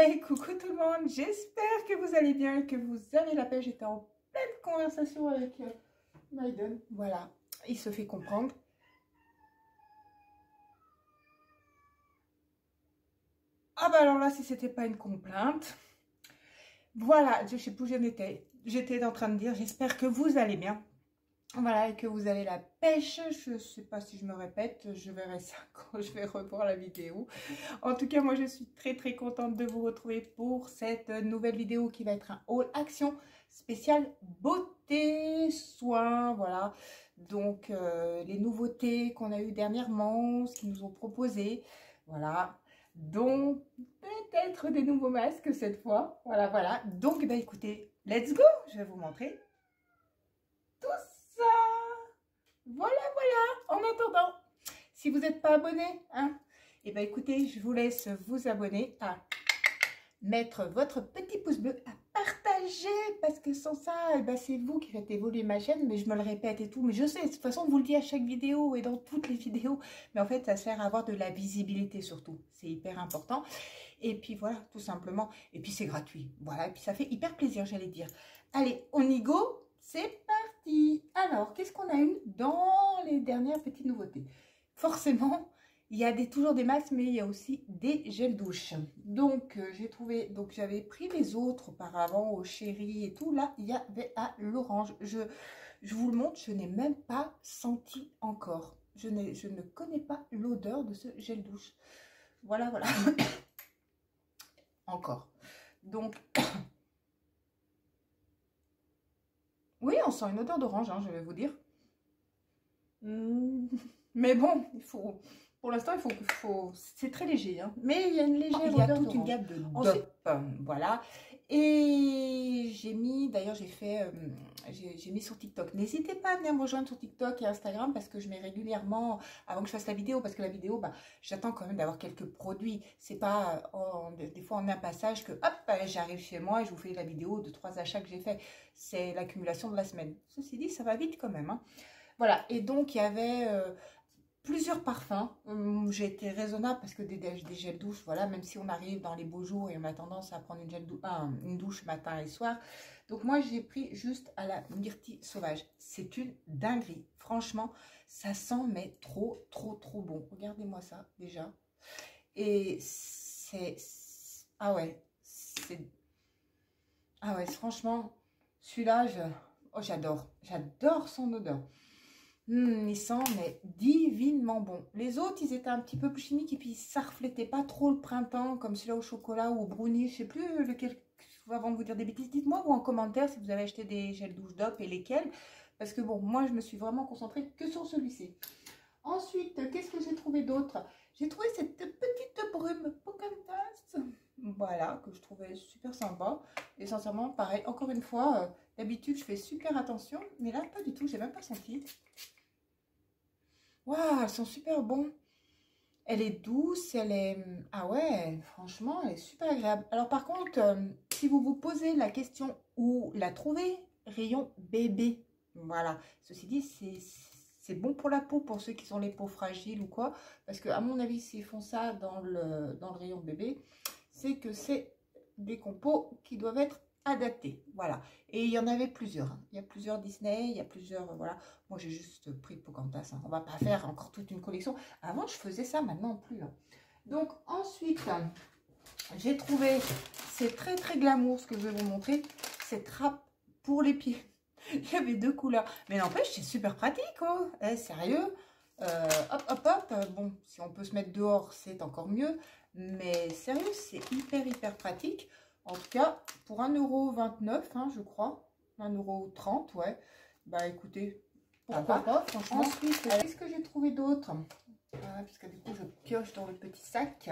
Hey, coucou tout le monde, j'espère que vous allez bien et que vous avez la pêche. J'étais en pleine conversation avec Maiden. Voilà, il se fait comprendre. Ah bah alors là, si c'était pas une complainte. Voilà, je sais plus où j'en étais. J'étais en train de dire, j'espère que vous allez bien. Voilà, et que vous avez la pêche. Je ne sais pas si je me répète, je verrai ça quand je vais revoir la vidéo. En tout cas, moi, je suis très contente de vous retrouver pour cette nouvelle vidéo qui va être un haul action spécial beauté, soins, voilà. Donc, les nouveautés qu'on a eues dernièrement, ce qu'ils nous ont proposé, voilà. Donc, peut-être des nouveaux masques cette fois. Voilà. Donc, bah, écoutez, let's go. Je vais vous montrer tout ça. Voilà. En attendant, si vous n'êtes pas abonné, hein, et bien écoutez, je vous laisse vous abonner, à mettre votre petit pouce bleu, à partager, parce que sans ça, eh ben, c'est vous qui faites évoluer ma chaîne, mais je me le répète et tout, mais je sais, de toute façon, on vous le dit à chaque vidéo et dans toutes les vidéos, mais en fait, ça sert à avoir de la visibilité surtout, c'est hyper important. Et puis voilà, tout simplement, et puis c'est gratuit, voilà, et puis ça fait hyper plaisir, j'allais dire. Allez, on y go, c'est parti. Alors, qu'est-ce qu'on a eu dans les dernières petites nouveautés? Forcément, il y a toujours des masques, mais il y a aussi des gels douche. Donc, j'ai trouvé, donc j'avais pris les autres auparavant au chéri et tout. Là, il y avait à l'orange. Je vous le montre, je n'ai même pas senti encore. Je ne connais pas l'odeur de ce gel douche. Voilà. Encore. Donc, oui, on sent une odeur d'orange, hein, je vais vous dire. Mais bon, il faut... Pour l'instant, c'est très léger, hein. Mais il y a une légère odeur. Il y a toute une gamme de dopes, voilà. Et j'ai mis, d'ailleurs, j'ai mis sur TikTok. N'hésitez pas à venir me rejoindre sur TikTok et Instagram parce que je mets régulièrement, avant que je fasse la vidéo, parce que la vidéo, bah, j'attends quand même d'avoir quelques produits. C'est pas, des fois, on a un passage que, hop, j'arrive chez moi et je vous fais la vidéo de 3 achats que j'ai fait. C'est l'accumulation de la semaine. Ceci dit, ça va vite quand même, hein. Voilà, et donc il y avait plusieurs parfums. J'ai été raisonnable parce que des gels douche, voilà, même si on arrive dans les beaux jours et on a tendance à prendre une douche matin et soir. Donc moi j'ai pris juste à la myrtille sauvage. C'est une dinguerie. Franchement, ça sent mais trop bon. Regardez-moi ça déjà. Et ah ouais, franchement, celui-là, j'adore son odeur. Il sent mais divinement bon. Les autres, ils étaient un petit peu plus chimiques et puis ça reflétait pas trop le printemps, comme celui-là au chocolat ou au brownie. Je sais plus lequel, avant de vous dire des bêtises, dites-moi ou en commentaire si vous avez acheté des gels douche DOP et lesquels. Parce que bon, moi, je me suis vraiment concentrée que sur celui-ci. Ensuite, qu'est-ce que j'ai trouvé d'autre? J'ai trouvé cette petite brume Pocahontas. Voilà, que je trouvais super sympa. Et sincèrement, pareil, encore une fois, d'habitude, je fais super attention. Mais là, pas du tout, j'ai même pas senti. Waouh, elles sont super bonnes. Elle est douce, elle est... Ah ouais, franchement, elle est super agréable. Alors par contre, si vous vous posez la question où la trouver, rayon bébé. Voilà. Ceci dit, c'est bon pour la peau, pour ceux qui ont les peaux fragiles ou quoi. Parce que à mon avis, s'ils font ça dans le rayon bébé, c'est que c'est des compos qui doivent être adaptés. Voilà. Et il y en avait plusieurs, hein. Il y a plusieurs Disney, il y a plusieurs... Voilà. Moi, j'ai juste pris Pocahontas, hein. On va pas faire encore toute une collection. Avant, je faisais ça, maintenant plus, hein. Donc, ensuite, j'ai trouvé... C'est très glamour, ce que je vais vous montrer. Cette trappe pour les pieds. Il y avait 2 couleurs. Mais n'empêche, c'est super pratique, oh. Sérieux. Hop. Bon, si on peut se mettre dehors, c'est encore mieux. Mais sérieux, c'est hyper pratique. En tout cas, pour 1,29 €, hein, je crois. 1,30 €, ouais. Bah écoutez, pourquoi pas, franchement. Ensuite, qu'est-ce que j'ai trouvé d'autre? Parce que du coup, je pioche dans le petit sac.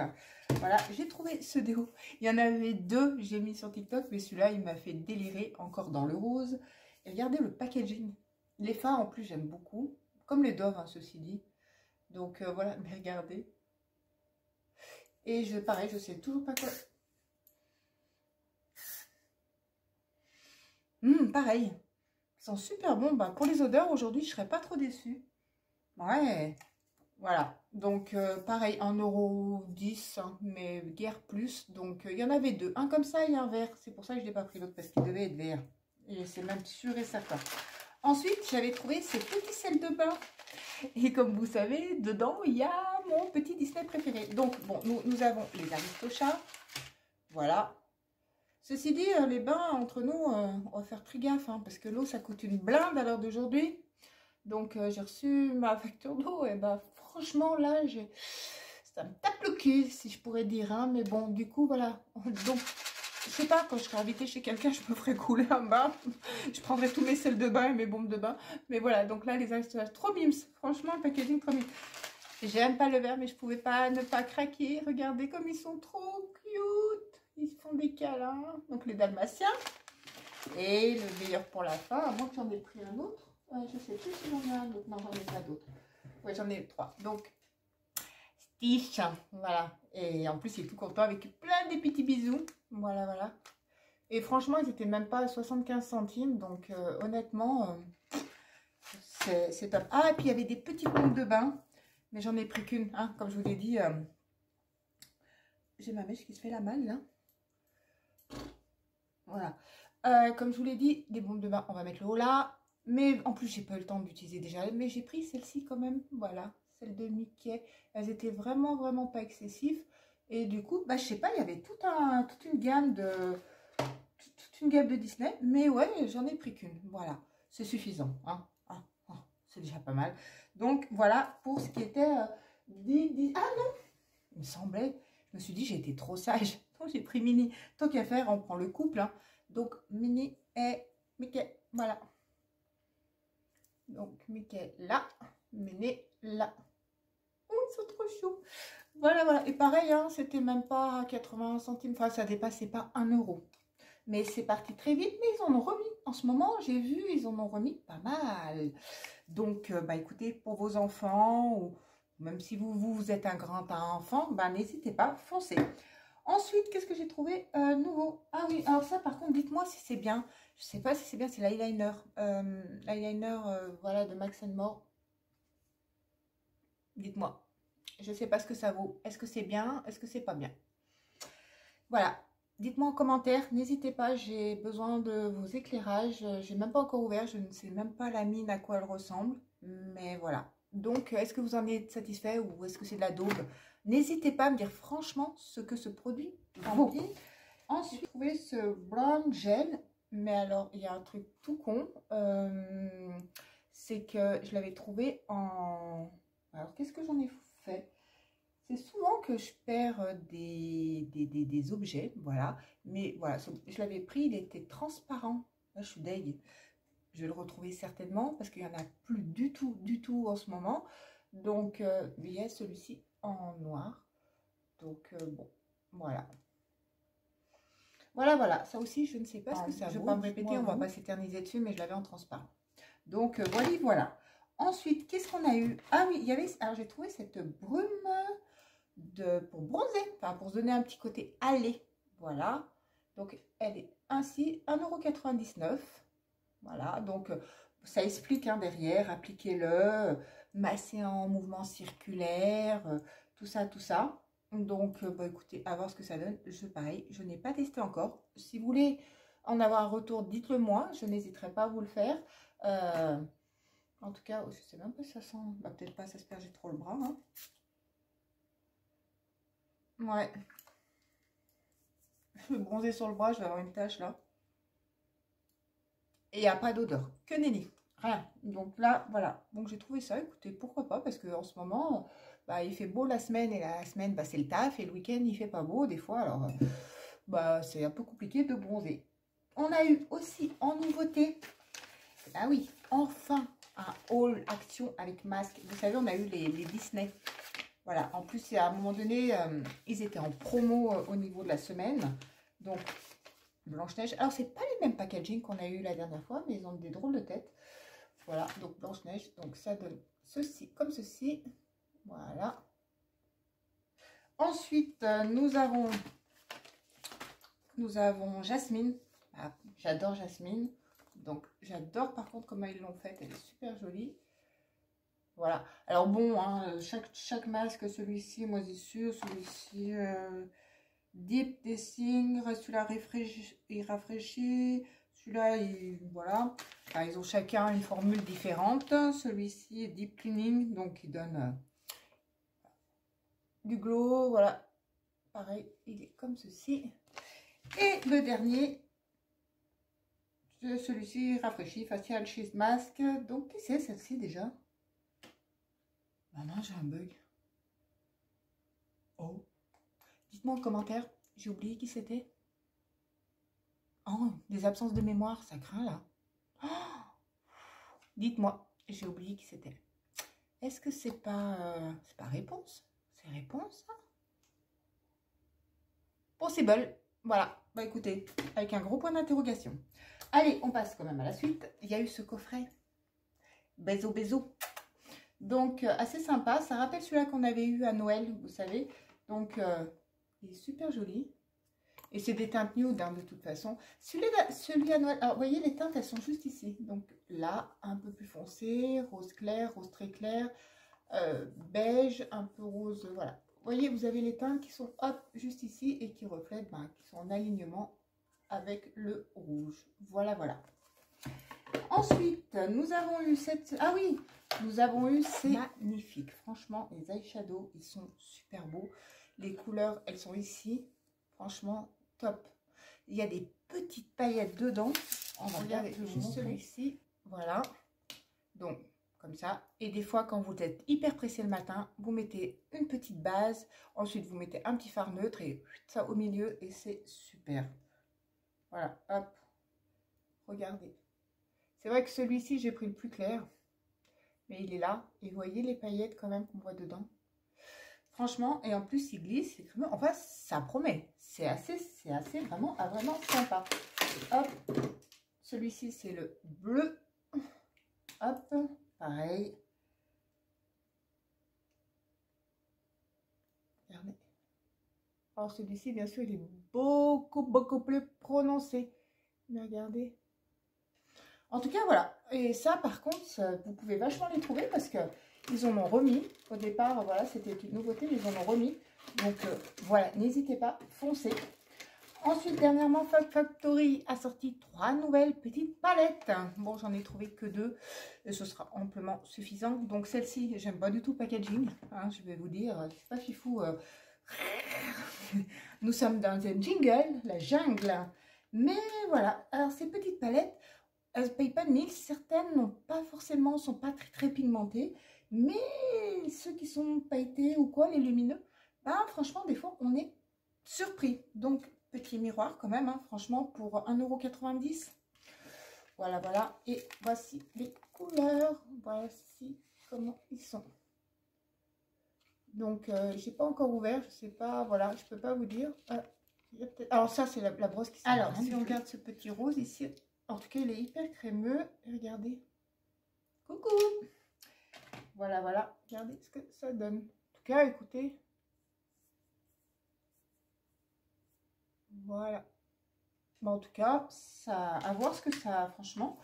Voilà, j'ai trouvé ce déo. Il y en avait 2, j'ai mis sur TikTok, mais celui-là, il m'a fait délirer, encore dans le rose. Et regardez le packaging. Les fards, en plus, j'aime beaucoup. Comme les Dove, hein, ceci dit. Donc, voilà, mais regardez. Et pareil, je sais toujours pas quoi... Pareil. Ils sont super bons. Bah, pour les odeurs, aujourd'hui, je serais pas trop déçue. Ouais. Voilà. Donc, pareil, 1,10 €, hein, mais guère plus. Donc, il y en avait deux. Un comme ça et un vert. C'est pour ça que je n'ai pas pris l'autre, parce qu'il devait être vert. Et c'est même sûr et certain. Ensuite, j'avais trouvé ces petits sels de bain. Et comme vous savez, dedans, il y a mon petit Disney préféré. Donc, bon, nous avons les Aristochats. Voilà. Ceci dit, les bains, entre nous, on va faire très gaffe, hein, parce que l'eau, ça coûte une blinde à l'heure d'aujourd'hui. Donc, j'ai reçu ma facture d'eau, et bah, franchement, là, ça me tape le cul, si je pourrais dire, hein, mais bon, du coup, voilà. Donc, je sais pas, quand je serai invitée chez quelqu'un, je me ferai couler un bain. Je prendrai tous mes sels de bain et mes bombes de bain. Mais voilà, donc là, les installations, trop mimes. Franchement, le packaging, trop mimes. J'aime pas le vert, mais je pouvais pas ne pas craquer. Regardez comme ils sont trop cute. Ils font des câlins. Donc, les dalmatiens. Et le meilleur pour la fin, à moins que j'en ai pris un autre. Je sais plus si j'en ai un autre. Non, j'en ai pas d'autres. Ouais, j'en ai 3. Donc, Stitch, voilà. Et en plus, il est tout content avec plein de petits bisous. Voilà, voilà. Et franchement, ils étaient même pas à 75 centimes. Donc, honnêtement, c'est top. Ah, et puis il y avait des petits bombes de bain. Mais j'en ai pris qu'une. Hein, comme je vous l'ai dit, j'ai ma mèche qui se fait la malle, là. Voilà. Comme je vous l'ai dit, des bombes de bain, on va mettre le haut là. Mais en plus, j'ai pas eu le temps d'utiliser déjà. Mais j'ai pris celle-ci quand même. Voilà. Celle de Mickey. Elles étaient vraiment, vraiment pas excessives. Et du coup, bah, je sais pas, il y avait toute une gamme de Disney. Mais ouais, j'en ai pris qu'une. Voilà. C'est suffisant. Hein. C'est déjà pas mal. Donc, voilà pour ce qui était ah non, il me semblait. Je me suis dit, j'ai été trop sage. Donc, j'ai pris Minnie. Tant qu'à faire, on prend le couple. Hein. Donc, Minnie et Mickey. Voilà. Donc, Mickey là. Minnie là. Oh, ils sont trop chauds. Voilà, voilà. Et pareil, hein, c'était même pas 80 centimes. Enfin, ça dépassait pas 1 €. Mais c'est parti très vite. Mais ils en ont remis. En ce moment, j'ai vu, ils en ont remis pas mal. Donc, bah, écoutez, pour vos enfants, ou même si vous êtes un grand enfant, bah, n'hésitez pas, foncez. Ensuite, qu'est-ce que j'ai trouvé nouveau? Ah oui, alors ça, par contre, dites-moi si c'est bien. Je sais pas si c'est bien, c'est l'eyeliner. L'eyeliner, voilà, de Max More. Dites-moi. Je sais pas ce que ça vaut. Est-ce que c'est bien? Est-ce que c'est pas bien? Voilà. Dites-moi en commentaire. N'hésitez pas, j'ai besoin de vos éclairages. J'ai même pas encore ouvert. Je ne sais même pas la mine à quoi elle ressemble. Mais voilà. Donc, est-ce que vous en êtes satisfait ou est-ce que c'est de la daube? N'hésitez pas à me dire franchement ce que ce produit vaut. Ensuite, j'ai trouvé ce brown gel. Mais alors, il y a un truc tout con. C'est que je l'avais trouvé en... Alors, qu'est-ce que j'en ai fait? C'est souvent que je perds des objets, voilà. Mais voilà, je l'avais pris, il était transparent. Là, je suis deg. Je vais le retrouver certainement parce qu'il n'y en a plus du tout en ce moment. Donc, il y a celui-ci en noir. Donc, bon, voilà. Voilà. Ça aussi, je ne sais pas ce que ça vaut. Je ne vais pas me répéter, on ne va pas s'éterniser dessus, mais je l'avais en transparent. Donc, voilà. Ensuite, qu'est-ce qu'on a eu? Ah oui, il y avait... Alors, j'ai trouvé cette brume... pour bronzer, enfin pour se donner un petit côté allé, voilà. Donc elle est ainsi 1,99 €. Voilà, donc ça explique hein, derrière, appliquez-le, massez en mouvement circulaire, tout ça. Donc bah, écoutez, à voir ce que ça donne. Pareil, je n'ai pas testé encore. Si vous voulez en avoir un retour, dites-le moi, je n'hésiterai pas à vous le faire. En tout cas, je sais même pas si ça sent, bah, peut-être pas, ça se perd, j'ai trop le bras. Hein. Ouais. Je vais bronzer sur le bras, je vais avoir une tache là. Et il n'y a pas d'odeur. Que nenni. Rien. Donc là, voilà. Donc j'ai trouvé ça. Écoutez, pourquoi pas? Parce qu'en ce moment, bah, il fait beau la semaine. Et la semaine, bah, c'est le taf. Et le week-end, il fait pas beau des fois. Alors, bah, c'est un peu compliqué de bronzer. On a eu aussi en nouveauté. Ah oui, enfin, un haul action avec masque. Vous savez, on a eu les Disney. Voilà, en plus, à un moment donné, ils étaient en promo au niveau de la semaine. Donc, Blanche-Neige. Alors, c'est pas les mêmes packaging qu'on a eu la dernière fois, mais ils ont des drôles de tête. Voilà, donc Blanche-Neige. Donc, ça donne ceci, comme ceci. Voilà. Ensuite, nous avons Jasmine. Ah, j'adore Jasmine. Donc, j'adore par contre comment ils l'ont faite. Elle est super jolie. Voilà. Alors bon, hein, chaque masque, celui-ci, moisissure, celui-ci, deep desing, celui-là il rafraîchit, celui-là, voilà. Enfin, ils ont chacun une formule différente. Celui-ci est deep cleaning, donc il donne du glow, voilà. Pareil, il est comme ceci. Et le dernier, celui-ci rafraîchit, facial sheet mask. Donc, qui c'est celle-ci déjà? Ah non, j'ai un bug. Oh. Dites-moi en commentaire, j'ai oublié qui c'était. Oh, des absences de mémoire, ça craint là. Oh, dites-moi, j'ai oublié qui c'était. Est-ce que c'est pas réponse? C'est réponse, ça? Possible. Voilà. Bah écoutez, avec un gros point d'interrogation. Allez, on passe quand même à la suite. Il y a eu ce coffret. Bézo, bézo. Donc, assez sympa. Ça rappelle celui-là qu'on avait eu à Noël, vous savez. Donc, il est super joli. Et c'est des teintes nude, hein, de toute façon. Celui à Noël, alors, vous voyez, les teintes, elles sont juste ici. Donc, là, un peu plus foncé, rose clair, rose très clair, beige, un peu rose, voilà. Vous voyez, vous avez les teintes qui sont, hop, juste ici et qui reflètent, qui sont en alignement avec le rouge. Voilà, voilà. Ensuite, nous avons eu cette... Ah oui, nous avons eu ces magnifiques. Franchement, les eyeshadows, ils sont super beaux. Les couleurs, elles sont ici. Franchement, top. Il y a des petites paillettes dedans. On va regarder juste celui-ci. Voilà. Donc, comme ça. Et des fois, quand vous êtes hyper pressé le matin, vous mettez une petite base. Ensuite, vous mettez un petit fard neutre et ça au milieu. Et c'est super. Voilà, hop. Regardez. C'est vrai que celui-ci, j'ai pris le plus clair. Mais il est là. Et vous voyez les paillettes quand même qu'on voit dedans. Franchement, et en plus, il glisse. Enfin, ça promet. C'est assez vraiment sympa. Hop. Celui-ci, c'est le bleu. Hop. Pareil. Regardez. Alors, celui-ci, bien sûr, il est beaucoup plus prononcé. Mais regardez. En tout cas, voilà. Et ça, par contre, vous pouvez vachement les trouver parce que ils en ont remis. Au départ, voilà, c'était une nouveauté, mais ils en ont remis. Donc, voilà, n'hésitez pas, foncez. Ensuite, dernièrement, Fog Factory a sorti 3 nouvelles petites palettes. Bon, j'en ai trouvé que 2 et ce sera amplement suffisant. Donc, celle-ci, j'aime pas du tout le packaging. Hein, je vais vous dire, c'est pas fifou. Nous sommes dans un jingle, la jungle. Mais voilà, alors ces petites palettes, elles ne payent pas de mille. Certaines n'ont pas forcément, sont pas très pigmentées. Mais ceux qui sont pailletés ou quoi, les lumineux, franchement, des fois, on est surpris. Donc, petit miroir quand même, hein, franchement, pour 1,90 €. Voilà, voilà. Et voici les couleurs. Voici comment ils sont. Donc, j'ai pas encore ouvert. Je sais pas, voilà, je peux pas vous dire. Alors, ça, c'est la brosse qui s'est... Alors, si on regarde ce petit rose ici, en tout cas, il est hyper crémeux. Regardez. Coucou! Voilà, voilà. Regardez ce que ça donne. En tout cas, écoutez. Voilà. Bon, en tout cas, ça, à voir ce que ça, franchement.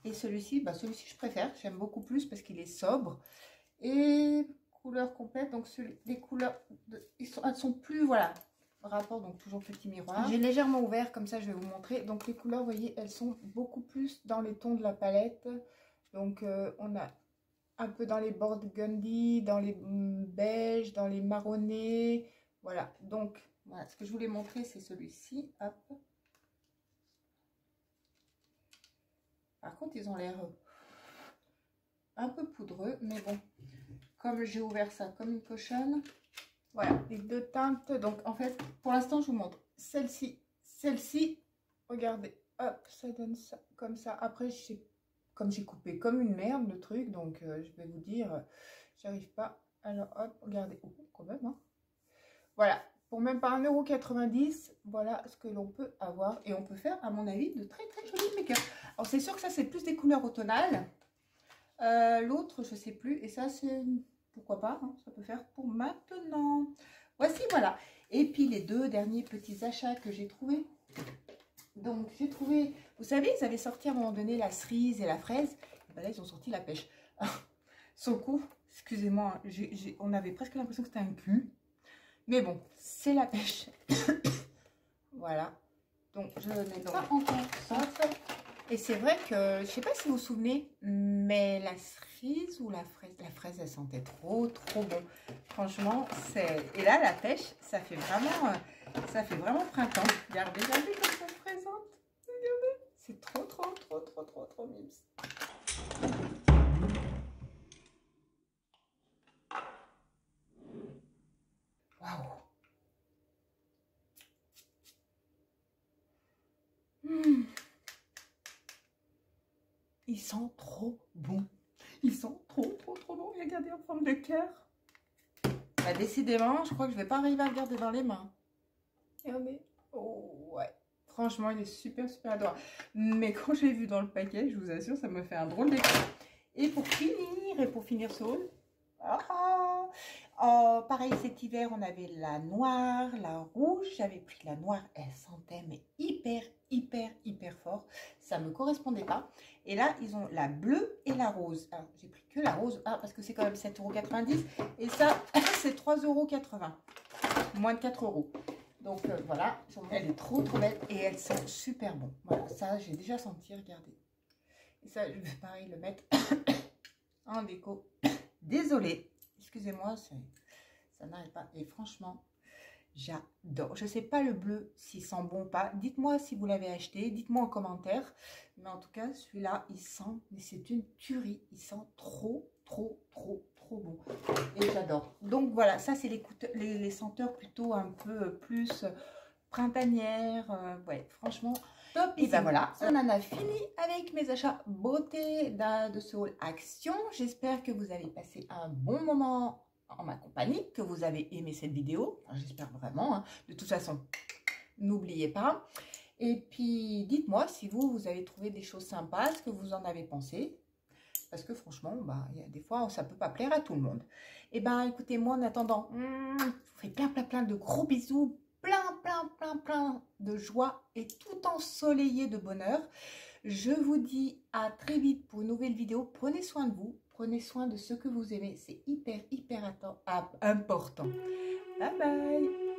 Et celui-ci, celui-ci, je préfère. J'aime beaucoup plus parce qu'il est sobre. Et couleur complète. Donc, les couleurs, elles sont plus, voilà. Rapport, donc toujours petit miroir. J'ai légèrement ouvert, comme ça, je vais vous montrer. Donc, les couleurs, vous voyez, elles sont beaucoup plus dans les tons de la palette. Donc, on a un peu dans les burgundy, dans les beiges, dans les marronnés. Voilà, donc, voilà, ce que je voulais montrer, c'est celui-ci. Hop. Par contre, ils ont l'air un peu poudreux, mais bon, comme j'ai ouvert ça comme une cochonne, voilà, les deux teintes. Donc, en fait, pour l'instant, je vous montre celle-ci, celle-ci. Regardez, hop, ça donne ça, comme ça. Après, comme j'ai coupé comme une merde le truc, donc je vais vous dire, j'arrive pas. Alors, hop, regardez, oh, quand même, hein. Voilà, pour même pas 1,90 €, voilà ce que l'on peut avoir. Et on peut faire, à mon avis, de très jolis make-up. Alors, c'est sûr que ça, c'est plus des couleurs automnales. L'autre, je sais plus. Et ça, c'est... Pourquoi pas, hein, ça peut faire pour maintenant. Voici, voilà. Et puis, les deux derniers petits achats que j'ai trouvés. Donc, j'ai trouvé... Vous savez, ils avaient sorti à un moment donné la cerise et la fraise. Et ben là, ils ont sorti la pêche. son cou. Excusez-moi, on avait presque l'impression que c'était un cul. Mais bon, c'est la pêche. Voilà. Donc, je le mets dans en conscience. Et c'est vrai que, je sais pas si vous vous souvenez, mais la cerise ou la fraise, elle sentait trop bon. Franchement, c'est... Et là, la pêche, ça fait vraiment printemps. Regardez comme ça se présente. Regardez, c'est trop mimes. Waouh. Ils sont trop bons. Ils sont trop bons. Regardez en forme de cœur. Bah, décidément, je crois que je vais pas arriver à le garder dans les mains. Regardez. Oh ouais. Franchement, il est super adorable. Mais quand je l'ai vu dans le paquet, je vous assure, ça me fait un drôle d'effet. Et pour finir ce haul, pareil, cet hiver, on avait la noire, la rouge. J'avais pris la noire, elle sentait mais hyper fort. Ça me correspondait pas. Et là, ils ont la bleue et la rose. Alors, j'ai pris que la rose, parce que c'est quand même 7,90 €. Et ça, c'est 3,80 €. Moins de 4 €. Donc voilà, elle est trop belle et elle sent super bon. Voilà, ça, j'ai déjà senti, regardez. Et ça, je vais pareil le mettre en déco. Désolée. Excusez-moi, ça n'arrête pas. Et franchement, j'adore. Je ne sais pas le bleu s'il sent bon ou pas. Dites-moi si vous l'avez acheté. Dites-moi en commentaire. Mais en tout cas, celui-là, il sent, mais c'est une tuerie. Il sent trop bon. Et j'adore. Donc voilà, ça c'est les senteurs plutôt un peu plus printanières. Ouais, franchement, top. Et ben voilà, on en a fini avec mes achats beauté de ce haul Action. J'espère que vous avez passé un bon moment en ma compagnie, que vous avez aimé cette vidéo. Enfin, j'espère vraiment. Hein. De toute façon, n'oubliez pas. Et puis, dites-moi si vous avez trouvé des choses sympas, ce que vous en avez pensé. Parce que franchement, bah, y a des fois, ça ne peut pas plaire à tout le monde. Et ben, écoutez, moi, en attendant, je vous fais plein de gros bisous. Plein de joie et tout ensoleillé de bonheur. Je vous dis à très vite pour une nouvelle vidéo. Prenez soin de vous. Prenez soin de ce que vous aimez. C'est hyper important. Bye bye.